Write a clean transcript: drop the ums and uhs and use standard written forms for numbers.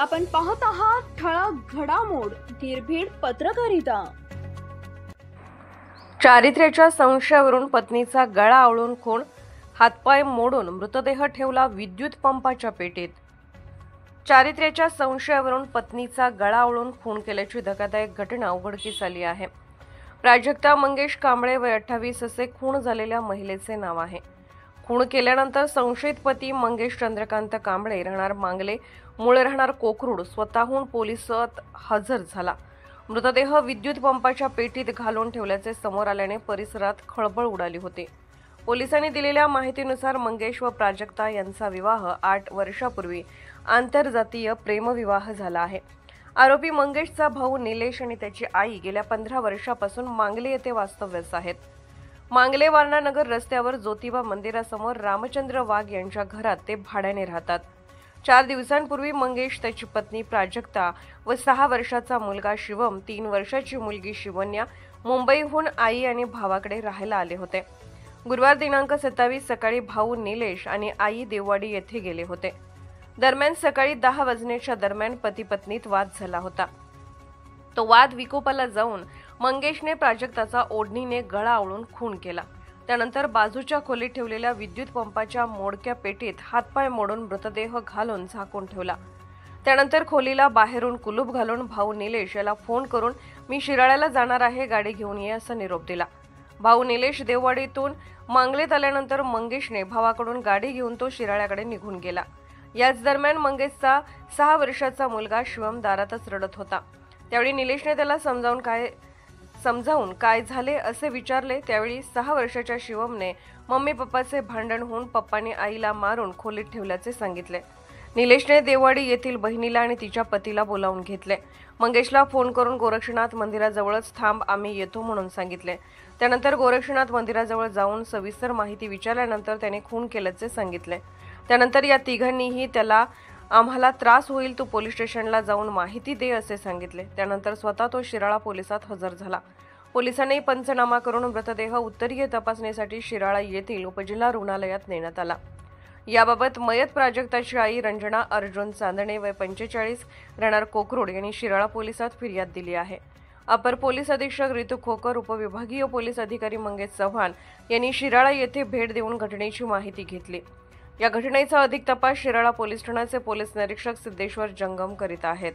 आपण पाहत आहात ठळक घडामोड निर्भीड पत्रकारिता। चारित्र्याच्या संशयावरून पत्नीचा गळा आवळून खून, हातपाय मोडून मृतदेह ठेवला विद्युत पंपाच्या पेटीत। चारित्र्याच्या संशयावरून पत्नीचा गळा आवळून खून केल्याची धक्कादायक घटना उघडकीस आली आहे। प्राजक्ता मंगेश कांबळे वय 28 असे खून झालेल्या महिलेचे नाव आहे। खून केल्यानंतर संशयित पती मंगेश चंद्रकांत कांबळे राहणार मांगले, मूळ राहणार कोकरूड स्वतःहून पोलिसात हजर झाला। मृतदेह विद्युत पंपाच्या पेटीत घालून ठेवल्याचे समोर आल्याने परिसरात खळबळ उडाली होती। पोलिसांनी दिलेल्या माहितीनुसार मंगेश व प्राजक्ता यांचा विवाह 8 वर्षापूर्वी आंतरजातीय प्रेमविवाह झाला आहे। आरोपी मंगेशचा भाऊ निलेश आणि त्याची आई गेल्या 15 वर्षापासून मांगले येथे वास्तव्यास आहेत। मांगले वारणानगर रस्त्यावर ज्योतिबा मंदिरासमोर रामचंद्र वाघ यांच्या घरात ते भाड्याने राहतात। 4 दिवसांपूर्वी मंगेश, त्याची पत्नी प्राजक्ता व 6 वर्षाचा मुलगा शिवम, 3 वर्षाची मुलगी शिवन्या मुंबईहून आई आणि भावाकडे राहायला आले होते। गुरुवार दिनांक 27 सकाळी भाऊ निलेश आणि आई देववाडी येथे गेले होते। दरम्यान सकाळी 10 वाजण्याच्या दरम्यान पती पत्नीत वाद झाला होता। तो वाद विकोपाला जाऊन मंगेशने प्राजक्ताचा ओढणीने गळा आवळून खून केला। त्यानंतर बाजूच्या खोलीत ठेवलेल्या विद्युत पंपाच्या मोडक्या पेटीत हातपाय मोडून मृतदेह घालून झाकून ठेवला। त्यानंतर खोलीला बाहेरून कुलूप घालून भाऊ निलेश याला फोन करून मी शिराळ्याला जाणार आहे, गाडी घेऊन ये असा निरोप दिला। भाऊ निलेश देववाडीतून मांगलेत आल्यानंतर मंगेशने भावाकडून गाडी घेऊन तो शिराळ्याकडे निघून गेला। याच दरम्यान मंगेशचा 6 वर्षाचा मुलगा शिवम दारातच रडत होता। त्यावेळी निलेशने त्याला समजावून काय झाले असे विचारले। त्यावेळी 6 वर्षाच्या शिवमने मम्मी पप्पाचे भांडण होऊन पप्पाने आईला मारून खोलीत ठेवल्याचे सांगितले। निलेशने देववाडी येथील बहिणीला आणि तिच्या पतीला बोलावून घेतले। मंगेशला फोन करून गोरक्षनाथ मंदिराजवळच थांब, आम्ही येतो म्हणून सांगितले। त्यानंतर गोरक्षनाथ मंदिराजवळ जाऊन सविस्तर माहिती विचारल्यानंतर त्याने खून केल्याचे सांगितले। त्यानंतर या तिघांनीही त्याला आम्हाला त्रास होईल, तू पोलीस स्टेशनला जाऊन माहिती दे असे सांगितले। त्यानंतर स्वतः तो शिराळा पोलिसात हजर झाला। पोलिसांनी पंचनामा करून मृतदेह उत्तरीय तपासणीसाठी शिराळा येथील उपजिल्हा रुग्णालयात नेण्यात आला। याबाबत मयत प्राजक्ताची आई रंजना अर्जुन चांदणे वय 45 राहणार कोकरूड यांनी शिराळा पोलिसात फिर्याद दिली आहे। अपर पोलीस अधीक्षक रितू खोकर, उपविभागीय पोलीस अधिकारी मंगेश चव्हाण यांनी शिराळा येथे भेट देऊन घटनेची माहिती घेतली। या घटनेचा अधिक तपास शिराळा पोलीस ठाण्याचे पोलीस निरीक्षक सिद्धेश्वर जंगम करीत आहेत।